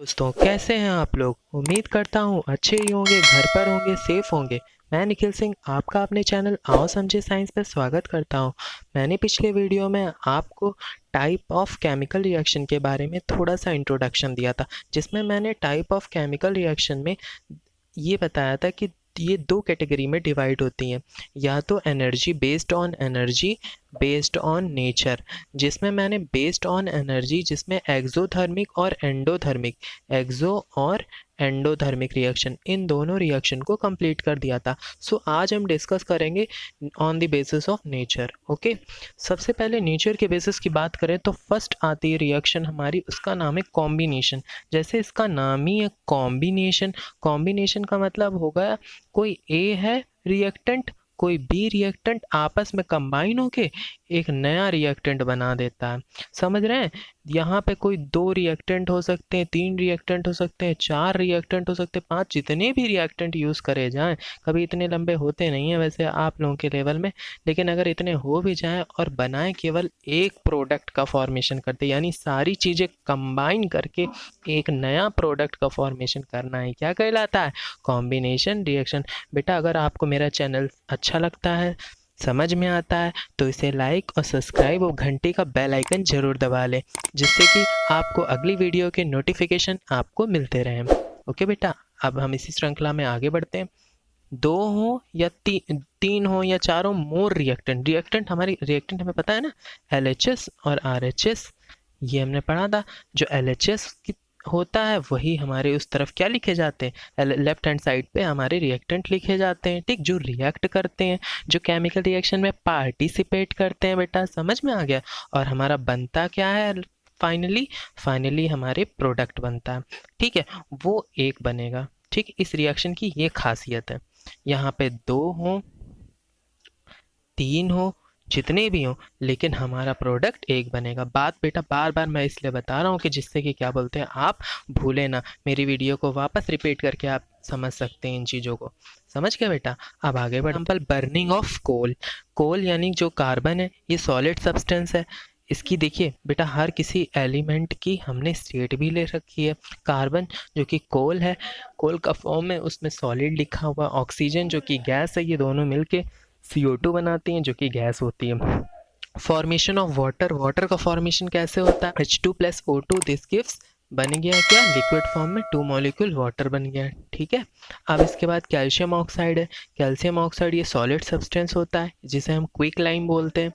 दोस्तों कैसे हैं आप लोग। उम्मीद करता हूँ अच्छे ही होंगे, घर पर होंगे, सेफ होंगे। मैं निखिल सिंह आपका अपने चैनल आओ समझे साइंस पर स्वागत करता हूँ। मैंने पिछले वीडियो में आपको टाइप ऑफ केमिकल रिएक्शन के बारे में थोड़ा सा इंट्रोडक्शन दिया था, जिसमें मैंने टाइप ऑफ केमिकल रिएक्शन में ये बताया था कि ये दो कैटेगरी में डिवाइड होती हैं, या तो एनर्जी बेस्ड ऑन नेचर, जिसमें मैंने बेस्ड ऑन एनर्जी जिसमें एक्सोथर्मिक और एंडोथर्मिक रिएक्शन, इन दोनों रिएक्शन को कंप्लीट कर दिया था। सो आज हम डिस्कस करेंगे on the basis of nature. Okay, सबसे पहले नेचर के बेसिस की बात करें तो फर्स्ट आती है रिएक्शन हमारी, उसका नाम है कॉम्बिनेशन। जैसे इसका नाम ही है कॉम्बिनेशन। कॉम्बिनेशन का मतलब होगा कोई ए है रिएक्टेंट, कोई बी रिएक्टेंट आपस में कंबाइन होके एक नया रिएक्टेंट बना देता है। समझ रहे हैं? यहाँ पे कोई 2 रिएक्टेंट हो सकते हैं, 3 रिएक्टेंट हो सकते हैं, 4 रिएक्टेंट हो सकते हैं, 5, जितने भी रिएक्टेंट यूज़ करे जाएं। कभी इतने लंबे होते नहीं हैं वैसे आप लोगों के लेवल में, लेकिन अगर इतने हो भी जाएं और बनाएं केवल एक प्रोडक्ट का फॉर्मेशन करते, यानी सारी चीज़ें कंबाइन करके एक नया प्रोडक्ट का फॉर्मेशन करना है, क्या कहलाता है? Combination reaction. बेटा अगर आपको मेरा चैनल अच्छा लगता है, समझ में आता है, तो इसे लाइक और सब्सक्राइब और घंटी का बेल आइकन जरूर दबा लें, जिससे कि आपको अगली वीडियो के नोटिफिकेशन आपको मिलते रहें। ओके बेटा, अब हम इसी श्रृंखला में आगे बढ़ते हैं। 2 हो या 3 हो या 4 हो, मोर रिएक्टेंट हमें पता है ना, LHS और RHS, ये हमने पढ़ा था। जो LHS की होता है वही हमारे उस तरफ क्या लिखे जाते हैं, लेफ्ट हैंड साइड पे हमारे रिएक्टेंट लिखे जाते हैं। ठीक, जो रिएक्ट करते हैं, जो केमिकल रिएक्शन में पार्टिसिपेट करते हैं। बेटा समझ में आ गया? और हमारा बनता क्या है फाइनली हमारे प्रोडक्ट बनता है। ठीक है, वो एक बनेगा। ठीक, इस रिएक्शन की ये खासियत है। यहाँ पे 2 हो 3 हो, जितने भी हो, लेकिन हमारा प्रोडक्ट एक बनेगा। बात बेटा बार बार मैं इसलिए बता रहा हूँ कि जिससे कि क्या बोलते हैं, आप भूले ना। मेरी वीडियो को वापस रिपीट करके आप समझ सकते हैं इन चीज़ों को। समझ गए बेटा? अब आगे बढ़। एग्जाम्पल, बर्निंग ऑफ कोल यानी जो कार्बन है, ये सॉलिड सब्सटेंस है। इसकी देखिए बेटा, हर किसी एलिमेंट की हमने स्टेट भी ले रखी है। कार्बन जो कि कोल है, कोल का फॉर्म है, उसमें सॉलिड लिखा हुआ। ऑक्सीजन जो कि गैस है, ये दोनों मिलके CO2 बनाती हैं जो कि गैस होती है। फॉर्मेशन ऑफ वाटर का फॉर्मेशन कैसे होता है? H2+O2, दिस गिव्स, बन गया क्या लिक्विड फॉर्म में 2 मॉलिक्यूल वाटर बन गया। ठीक है, अब इसके बाद कैल्शियम ऑक्साइड है। कैल्शियम ऑक्साइड ये सॉलिड सब्सटेंस होता है, जिसे हम क्विक लाइम बोलते हैं।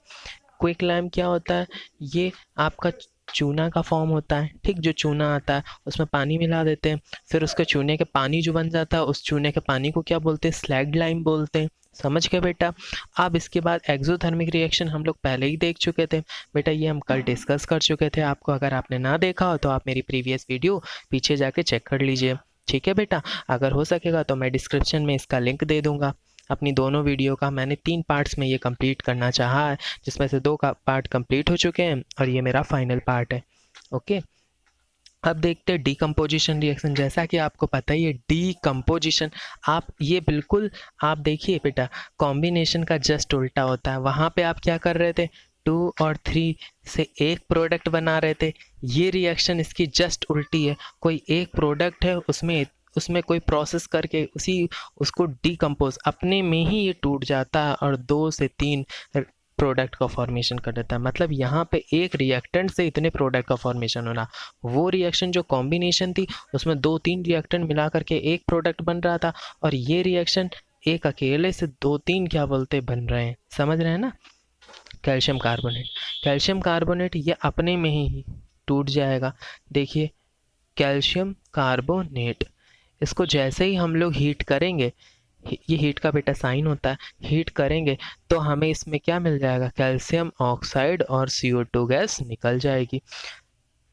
क्विक लाइम क्या होता है? ये आपका चूना का फॉर्म होता है। ठीक, जो चूना आता है उसमें पानी मिला देते हैं, फिर उसके चूने के पानी जो बन जाता है, उस चूने के पानी को क्या बोलते हैं? स्लैग्ड लाइम बोलते हैं। समझ गए बेटा? अब इसके बाद एक्सोथर्मिक रिएक्शन हम लोग पहले ही देख चुके थे बेटा, ये हम कल डिस्कस कर चुके थे। आपको अगर आपने ना देखा हो तो आप मेरी प्रीवियस वीडियो पीछे जाके चेक कर लीजिए। ठीक है बेटा, अगर हो सकेगा तो मैं डिस्क्रिप्शन में इसका लिंक दे दूंगा। अपनी दोनों वीडियो का मैंने 3 पार्ट्स में ये कंप्लीट करना चाहा है, जिसमें से 2 का पार्ट कंप्लीट हो चुके हैं और ये मेरा फाइनल पार्ट है। ओके, अब देखते हैं डीकम्पोजिशन रिएक्शन। जैसा कि आपको पता ही है, डीकम्पोजिशन, आप ये बिल्कुल आप देखिए बेटा, कॉम्बिनेशन का जस्ट उल्टा होता है। वहाँ पे आप क्या कर रहे थे? 2 और 3 से एक प्रोडक्ट बना रहे थे। ये रिएक्शन इसकी जस्ट उल्टी है। कोई एक प्रोडक्ट है, उसमें कोई प्रोसेस करके उसको डीकम्पोज, अपने में ही ये टूट जाता है और 2 से 3 प्रोडक्ट का फॉर्मेशन कर देता है। मतलब यहाँ पे एक रिएक्टेंट से इतने प्रोडक्ट का फॉर्मेशन होना। वो रिएक्शन जो कॉम्बिनेशन थी, उसमें 2-3 रिएक्टेंट मिला करके एक प्रोडक्ट बन रहा था, और ये रिएक्शन एक अकेले से 2-3 क्या बोलते बन रहे हैं। समझ रहे हैं ना? कैल्शियम कार्बोनेट ये अपने में ही टूट जाएगा। देखिए, कैल्शियम कार्बोनेट, इसको जैसे ही हम लोग हीट करेंगे, ये हीट का बेटा साइन होता है, हीट करेंगे तो हमें इसमें क्या मिल जाएगा? कैल्शियम ऑक्साइड और CO2 गैस निकल जाएगी।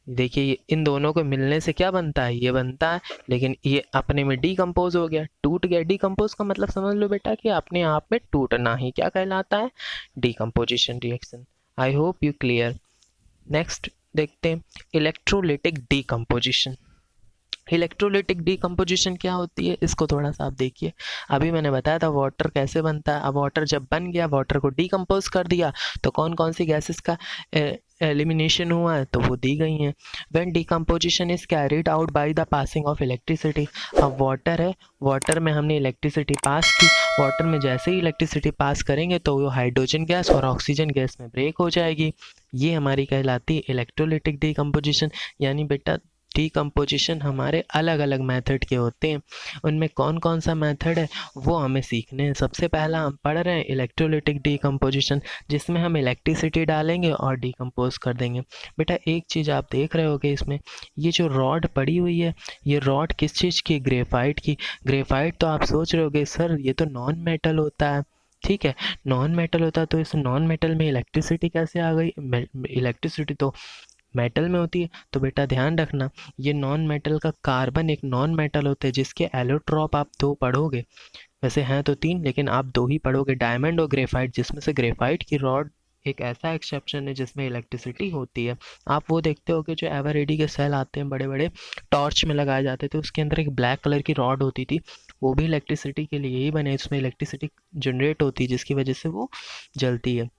देखिए, इन दोनों को मिलने से क्या बनता है? ये बनता है, लेकिन ये अपने में डीकम्पोज हो गया, टूट गया। डीकम्पोज का मतलब समझ लो बेटा कि अपने आप में टूटना ही क्या कहलाता है? Decomposition reaction. I hope you clear. Next देखते हैं इलेक्ट्रोलिटिक डीकम्पोजिशन। इलेक्ट्रोलिटिक डीकम्पोजिशन क्या होती है, इसको थोड़ा सा आप देखिए। अभी मैंने बताया था वाटर कैसे बनता है। अब वाटर जब बन गया, वाटर को डीकम्पोज कर दिया, तो कौन कौन सी गैसेस का एलिमिनेशन हुआ है तो वो दी गई हैं। When decomposition is carried out by the passing of electricity. अब वाटर है, वाटर में हमने इलेक्ट्रिसिटी पास की, वाटर में जैसे ही इलेक्ट्रिसिटी पास करेंगे तो वो हाइड्रोजन गैस और ऑक्सीजन गैस में ब्रेक हो जाएगी। ये हमारी कहलाती है इलेक्ट्रोलिटिक डिकम्पोजिशन। यानी बेटा डिकम्पोजिशन हमारे अलग अलग मेथड के होते हैं, उनमें कौन कौन सा मेथड है वो हमें सीखने हैं। सबसे पहला हम पढ़ रहे हैं इलेक्ट्रोलिटिक डिकम्पोजिशन, जिसमें हम इलेक्ट्रिसिटी डालेंगे और डिकम्पोज कर देंगे। बेटा एक चीज़ आप देख रहे होगे इसमें, ये जो रॉड पड़ी हुई है, ये रॉड किस चीज़ की? ग्रेफाइट की। ग्रेफाइट तो आप सोच रहे होगे सर ये तो नॉन मेटल होता है, ठीक है, नॉन मेटल होता है तो इस नॉन मेटल में इलेक्ट्रिसिटी कैसे आ गई? इलेक्ट्रिसिटी तो मेटल में होती है। तो बेटा ध्यान रखना, ये नॉन मेटल का कार्बन एक नॉन मेटल होता है जिसके एलोट्रॉप आप 2 पढ़ोगे, वैसे हैं तो 3 लेकिन आप 2 ही पढ़ोगे, डायमंड और ग्रेफाइट, जिसमें से ग्रेफाइट की रॉड एक ऐसा एक्सेप्शन है जिसमें इलेक्ट्रिसिटी होती है। आप वो देखते होगे जो एवरेडी के सेल आते हैं बड़े बड़े, टॉर्च में लगाए जाते थे, उसके अंदर एक ब्लैक कलर की रॉड होती थी, वो भी इलेक्ट्रिसिटी के लिए ही बने, उसमें इलेक्ट्रिसिटी जनरेट होती है जिसकी वजह से वो जलती है,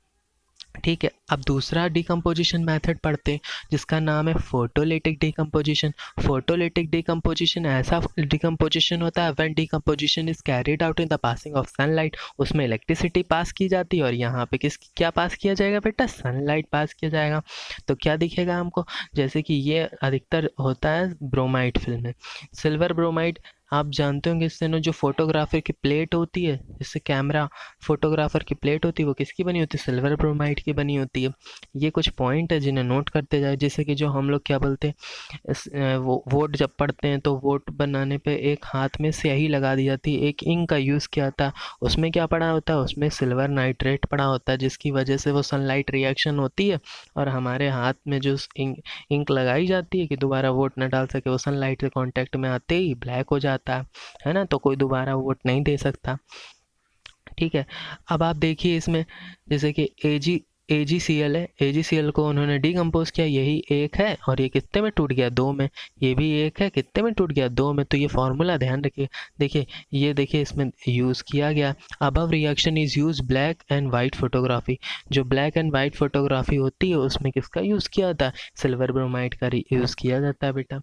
ठीक है। अब दूसरा डिकम्पोजिशन मेथड पढ़ते हैं जिसका नाम है फोटोलिटिक डिकम्पोजिशन। फोटोलिटिक डिकम्पोजिशन ऐसा डिकम्पोजिशन होता है when decomposition is carried out in the passing of sunlight. उसमें इलेक्ट्रिसिटी पास की जाती है और यहाँ पे क्या पास किया जाएगा बेटा? सनलाइट पास किया जाएगा। तो क्या दिखेगा हमको? जैसे कि ये अधिकतर होता है ब्रोमाइड फिल्म में, सिल्वर ब्रोमाइड। आप जानते होंगे इससे ना जो फोटोग्राफर की प्लेट होती है, जिससे कैमरा फोटोग्राफर की प्लेट होती है, वो किसकी बनी होती है? सिल्वर ब्रोमाइड की बनी होती है। ये कुछ पॉइंट है जिन्हें नोट करते जाए, जैसे कि जो हम लोग क्या बोलते हैं, वो वोट जब पढ़ते हैं तो वोट बनाने पे एक हाथ में स्याही लगा दी जाती है, एक इंक का यूज़ किया था, उसमें क्या पड़ा होता है? उसमें सिल्वर नाइट्रेट पड़ा होता है, जिसकी वजह से वो सनलाइट रिएक्शन होती है और हमारे हाथ में जो इंक लगाई जाती है कि दोबारा वोट न डाल सके, वो सनलाइट से कांटेक्ट में आते ही ब्लैक हो जाता है ना, तो कोई दोबारा वोट नहीं दे सकता, ठीक है। अब आप देखिए इसमें जैसे कि AgCl है, AgCl को उन्होंने डिकम्पोज किया, यही एक है और ये कितने में टूट गया? 2 में। ये भी एक है, कितने में टूट गया? 2 में। तो ये फार्मूला ध्यान रखिए, देखिए ये देखिए इसमें यूज़ किया गया। Above reaction is use black and white photography. जो ब्लैक एंड वाइट फोटोग्राफी होती है उसमें किसका यूज़ किया जाता है? सिल्वर ब्रोमाइड का यूज़ किया जाता है बेटा।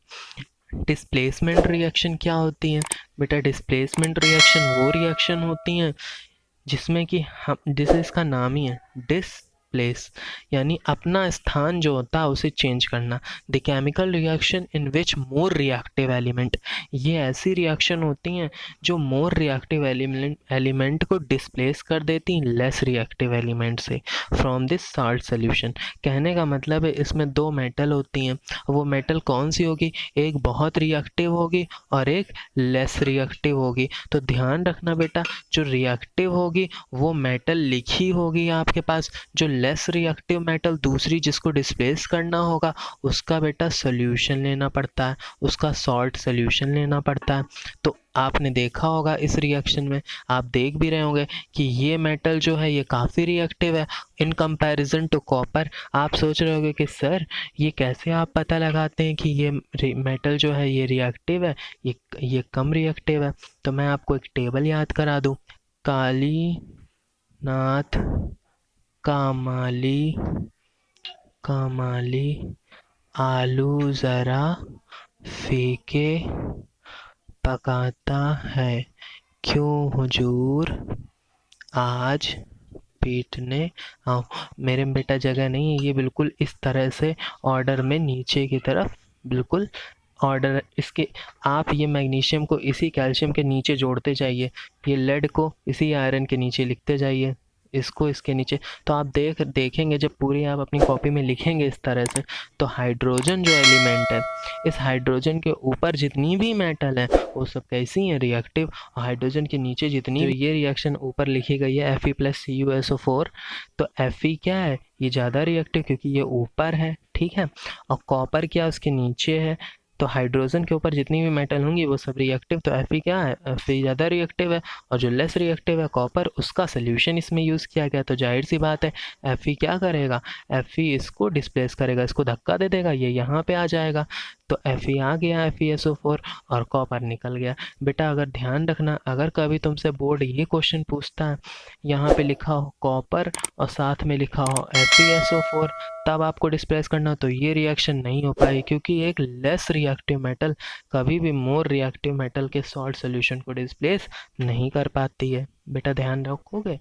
डिस्प्लेसमेंट रिएक्शन क्या होती है बेटा? डिस्प्लेसमेंट रिएक्शन वो रिएक्शन होती हैं जिसमें कि हम, जैसे इसका नाम ही है डिसप्लेस, यानी अपना स्थान जो होता है उसे चेंज करना। The chemical reaction in which more reactive element, ये ऐसी रिएक्शन होती हैं जो मोर रिएक्टिव एलिमेंट को डिस्प्लेस कर देती हैं लेस रिएक्टिव एलिमेंट से फ्रॉम दिस साल्ट सोल्यूशन। कहने का मतलब है इसमें 2 मेटल होती हैं, वो मेटल कौन सी होगी? एक बहुत रिएक्टिव होगी और एक लेस रिएक्टिव होगी। तो ध्यान रखना बेटा, जो रिएक्टिव होगी वो मेटल लिखी होगी आपके पास, जो लेस रिएक्टिव मेटल दूसरी जिसको डिस्प्लेस करना होगा उसका बेटा सोल्यूशन लेना पड़ता है, उसका सॉल्ट सोल्यूशन लेना पड़ता है। तो आपने देखा होगा इस रिएक्शन में, आप देख भी रहे होंगे कि ये मेटल जो है ये काफ़ी रिएक्टिव है इन कंपैरिजन टू कॉपर। आप सोच रहे होंगे कि सर ये कैसे आप पता लगाते हैं कि ये मेटल जो है ये रिएक्टिव है, ये कम रिएक्टिव है? तो मैं आपको एक टेबल याद करा दूँ, काली नाथ कामाली कामाली आलू ज़रा फीके पकाता है, क्यों हुजूर आज पीटने आओ। मेरे बेटा जगह नहीं है, ये बिल्कुल इस तरह से ऑर्डर में नीचे की तरफ बिल्कुल ऑर्डर इसके, आप ये मैग्नीशियम को इसी कैल्शियम के नीचे जोड़ते जाइए, ये लेड को इसी आयरन के नीचे लिखते जाइए, इसको इसके नीचे। तो आप देखेंगे जब पूरी आप अपनी कॉपी में लिखेंगे इस तरह से, तो हाइड्रोजन जो एलिमेंट है, इस हाइड्रोजन के ऊपर जितनी भी मेटल है वो सब कैसी हैं? रिएक्टिव। हाइड्रोजन के नीचे जितनी ये रिएक्शन ऊपर लिखी गई है Fe+CuSO4, तो Fe क्या है? ये ज़्यादा रिएक्टिव क्योंकि ये ऊपर है, ठीक है, और कॉपर क्या उसके नीचे है। तो हाइड्रोजन के ऊपर जितनी भी मेटल होंगी वो सब रिएक्टिव, तो Fe क्या है? Fe ज़्यादा रिएक्टिव है, और जो लेस रिएक्टिव है कॉपर, उसका सोल्यूशन इसमें यूज़ किया गया। तो जाहिर सी बात है Fe क्या करेगा? Fe इसको डिस्प्लेस करेगा, इसको धक्का दे देगा, ये यहाँ पे आ जाएगा। तो Fe आ गया FeSO4 और कॉपर निकल गया। बेटा अगर ध्यान रखना, अगर कभी तुमसे बोर्ड ये क्वेश्चन पूछता है, यहाँ पे लिखा हो कॉपर और साथ में लिखा हो FeSO4, तब आपको डिस्प्लेस करना, तो ये रिएक्शन नहीं हो पाएगी, क्योंकि एक लेस रिएक्टिव मेटल कभी भी मोर रिएक्टिव मेटल के सॉल्ट सोल्यूशन को डिस्प्लेस नहीं कर पाती है। बेटा ध्यान रखोगे।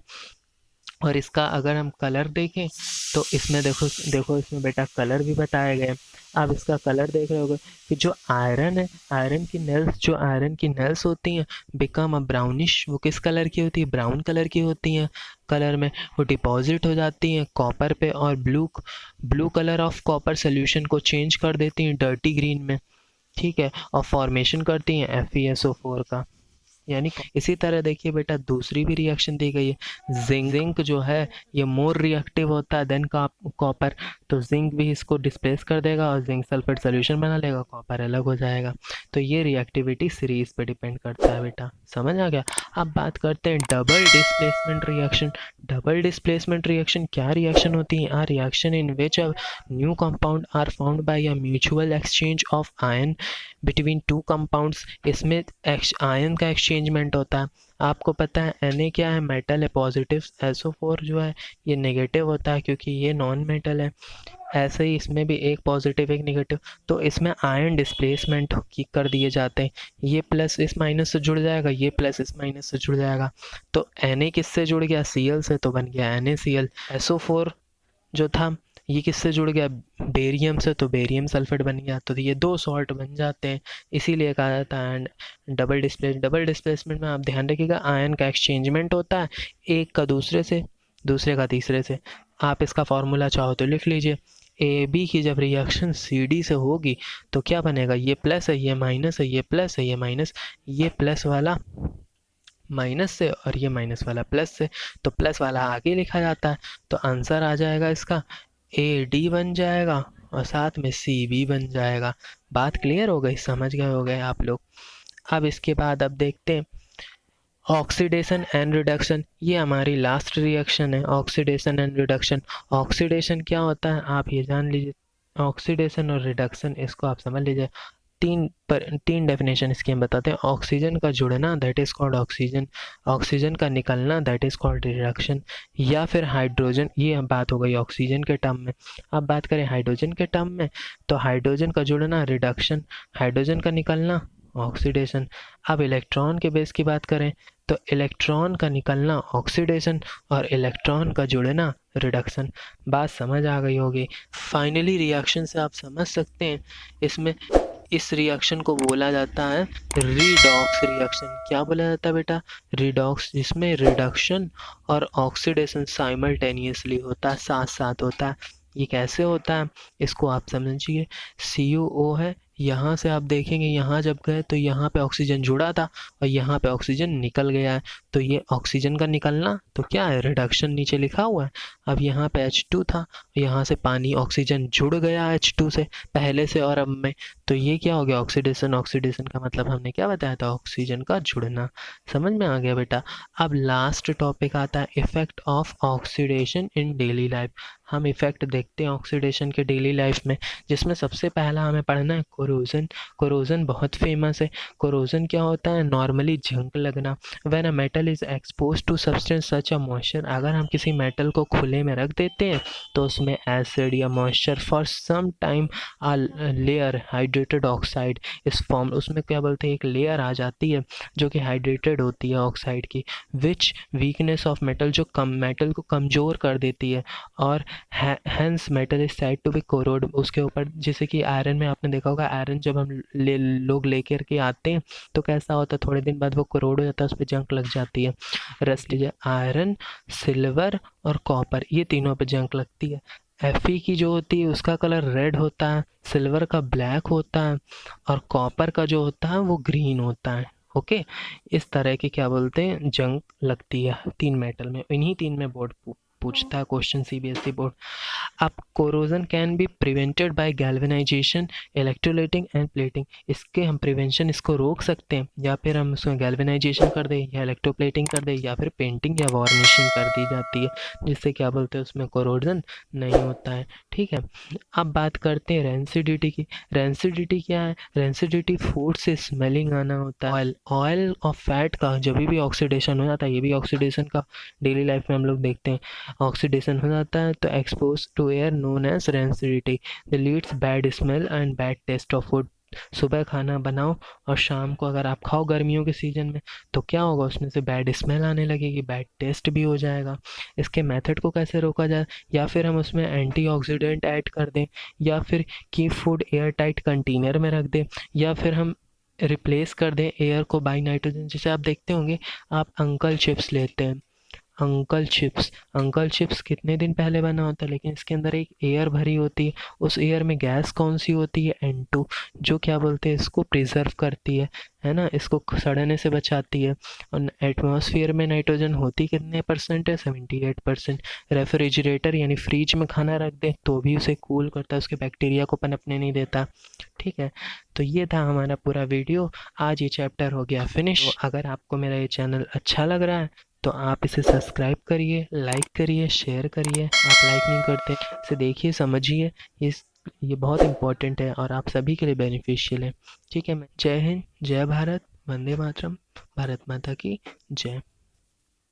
और इसका अगर हम कलर देखें तो इसमें देखो देखो इसमें बेटा कलर भी बताए गए। आप इसका कलर देख रहे होगे कि जो आयरन है, आयरन की नेल्स होती हैं बिकम अ ब्राउनिश, वो किस कलर की होती है? ब्राउन कलर की होती हैं। कलर में वो डिपॉजिट हो जाती हैं कॉपर पे, और blue colour of copper solution को चेंज कर देती हैं डर्टी ग्रीन में, ठीक है, और फॉर्मेशन करती हैं FeSO4 का। यानी इसी तरह देखिए बेटा दूसरी भी रिएक्शन दी गई है। जिंक जो है ये मोर रिएक्टिव होता है देन कॉपर, तो जिंक भी इसको डिस्प्लेस कर देगा और जिंक सल्फेट सोल्यूशन बना लेगा, कॉपर अलग हो जाएगा। तो ये रिएक्टिविटी सीरीज पे डिपेंड करता है बेटा, समझ आ गया। अब बात करते हैं double displacement reaction. Double displacement reaction क्या रिएक्शन होती है? Are reaction in which a new compound are found by a mutual exchange of ion between two compounds. इसमें आयन का एक्सचेंजमेंट होता है। आपको पता है Na क्या है? मेटल है, पॉजिटिव। SO4 जो है ये नेगेटिव होता है क्योंकि ये नॉन मेटल है। ऐसे ही इसमें भी एक पॉजिटिव एक नेगेटिव, तो इसमें आयन डिस्प्लेसमेंट कर दिए जाते हैं। ये प्लस इस माइनस से जुड़ जाएगा, ये प्लस इस माइनस से जुड़ जाएगा। तो Na किससे जुड़ गया? Cl से, तो बन गया NaCl। SO4 जो था ये किससे जुड़ गया? बेरियम से, तो बेरियम सल्फेट बन गया। तो ये दो सॉल्ट बन जाते हैं, इसीलिए कहा जाता है डबल डिस्प्लेसमेंट में आप ध्यान रखिएगा आयन का एक्सचेंजमेंट होता है, एक का दूसरे से, दूसरे का तीसरे से। आप इसका फॉर्मूला चाहो तो लिख लीजिए। AB की जब रिएक्शन CD से होगी तो क्या बनेगा? ये प्लस है, ये माइनस है, ये प्लस है, ये माइनस, ये प्लस वाला माइनस से और ये माइनस वाला प्लस से, तो प्लस वाला आगे लिखा जाता है। तो आंसर आ जाएगा इसका AD बन जाएगा और साथ में CB बन जाएगा। बात क्लियर हो गई? समझ गए हो गए आप लोग। अब इसके बाद अब देखते हैं ऑक्सीडेशन एंड रिडक्शन। ये हमारी लास्ट रिएक्शन है, ऑक्सीडेशन एंड रिडक्शन। ऑक्सीडेशन क्या होता है आप ये जान लीजिए, ऑक्सीडेशन और रिडक्शन इसको आप समझ लीजिए। तीन डेफिनेशन इसकी हम बताते हैं। ऑक्सीजन का जुड़ना that is called oxygen, oxygen का निकलना दैट इज कॉल्ड रिडक्शन, या फिर हाइड्रोजन। ये बात हो गई ऑक्सीजन के टर्म में। अब बात करें हाइड्रोजन के टर्म में, तो हाइड्रोजन का जुड़ना रिडक्शन, हाइड्रोजन का निकलना ऑक्सीडेशन। अब इलेक्ट्रॉन के बेस की बात करें तो इलेक्ट्रॉन का निकलना ऑक्सीडेशन और इलेक्ट्रॉन का जुड़ना रिडक्शन। बात समझ आ गई होगी। फाइनली रिएक्शन से आप समझ सकते हैं इसमें इस रिएक्शन को बोला जाता है रिडॉक्स रिएक्शन। क्या बोला जाता है बेटा? रिडॉक्स, जिसमें रिडक्शन और ऑक्सीडेशन साइमल्टेनियसली होता है, साथ साथ होता है। ये कैसे होता है इसको आप समझिए। CuO है, यहाँ से आप देखेंगे यहाँ जब गए तो यहाँ पे ऑक्सीजन जुड़ा था और यहाँ पे ऑक्सीजन निकल गया है, तो ये ऑक्सीजन का निकलना तो क्या है? रिडक्शन नीचे लिखा हुआ है। अब यहाँ पे H2 था, यहाँ से पानी ऑक्सीजन जुड़ गया H2 से पहले से और अब में, तो ये क्या हो गया? ऑक्सीडेशन। ऑक्सीडेशन का मतलब हमने क्या बताया था? ऑक्सीजन का जुड़ना। समझ में आ गया बेटा। अब लास्ट टॉपिक आता है effect of oxidation in daily life. हम इफेक्ट देखते हैं ऑक्सीडेशन के डेली लाइफ में, जिसमें सबसे पहला हमें पढ़ना है कोरोजन। कोरोजन बहुत फेमस है। कोरोजन क्या होता है? नॉर्मली जंग लगना। When a metal is expose to substance such a moisture, अगर हम किसी मेटल को खुले में रख देते हैं तो उसमें एसिड या moisture for some time a layer hydrated oxide is form, उसमें क्या बोलते हैं एक लेयर आ जाती है जो कि हाइड्रेटेड होती है ऑक्साइड की, विच वीकनेस ऑफ मेटल, जो मेटल को कमज़ोर कर देती है, और hence metal is said to be corrode. उसके ऊपर जैसे कि आयरन में आपने देखा होगा, आयरन जब हम लोग लेकर के आते हैं तो कैसा होता है? थोड़े दिन बाद वो कोरोड हो जाता है, उस पर जंग लग जाती है, रस्ट। आयरन, सिल्वर और कॉपर ये तीनों पे जंग लगती है। Fe की जो होती है उसका कलर रेड होता है, सिल्वर का ब्लैक होता है और कॉपर का जो होता है वो ग्रीन होता है। ओके, इस तरह की क्या बोलते हैं जंग लगती है तीन मेटल में। इन्हीं तीन में बोर्ड पूछता है क्वेश्चन सीबीएसई बोर्ड। अब corrosion can be prevented by galvanization, electroplating and plating. इसके हम प्रिवेंशन इसको रोक सकते हैं, या फिर हम उसमें गैल्वेनाइजेशन कर दें, या इलेक्ट्रोप्लेटिंग कर दें, या फिर पेंटिंग या वार्निशिंग कर दी जाती है, जिससे क्या बोलते हैं उसमें कोरोजन नहीं होता है। ठीक है, अब बात करते हैं रेंसिडिटी की। रेंसिडिटी क्या है? रेंसिडिटी फूड से स्मेलिंग आना होता है। ऑयल और फैट का जब भी ऑक्सीडेशन हो जाता है, ये भी ऑक्सीडेशन का डेली लाइफ में हम लोग देखते हैं, ऑक्सीडेशन हो जाता है तो expose to air known as rancidity the leads bad smell and bad taste of food. सुबह खाना बनाओ और शाम को अगर आप खाओ गर्मियों के सीजन में, तो क्या होगा, उसमें से बैड स्मेल आने लगेगी, बैड टेस्ट भी हो जाएगा। इसके मेथड को कैसे रोका जाए? या फिर हम उसमें एंटीऑक्सीडेंट ऐड कर दें, या फिर keep food air tight container में रख दें, या फिर हम रिप्लेस कर दें एयर को बाई नाइट्रोजन। जैसे आप देखते होंगे, आप अंकल चिप्स लेते हैं, अंकल चिप्स कितने दिन पहले बना होता है, लेकिन इसके अंदर एक एयर भरी होती है। उस एयर में गैस कौन सी होती है? N2, जो क्या बोलते हैं इसको प्रिजर्व करती है ना, इसको सड़ने से बचाती है। और एटमॉस्फेयर में नाइट्रोजन होती कितने परसेंट है? 78%। रेफ्रिजरेटर यानी फ्रिज में खाना रख दें तो भी उसे कूल करता है, उसके बैक्टीरिया को पनपने नहीं देता। ठीक है, तो ये था हमारा पूरा वीडियो। आज ये चैप्टर हो गया फिनिश। तो अगर आपको मेरा ये चैनल अच्छा लग रहा है तो आप इसे सब्सक्राइब करिए, लाइक करिए, शेयर करिए। आप लाइक नहीं करते, इसे देखिए, समझिए, ये बहुत इम्पोर्टेंट है और आप सभी के लिए बेनिफिशियल है। ठीक है, मैं जय हिंद, जय भारत, वंदे मातरम, भारत माता की जय।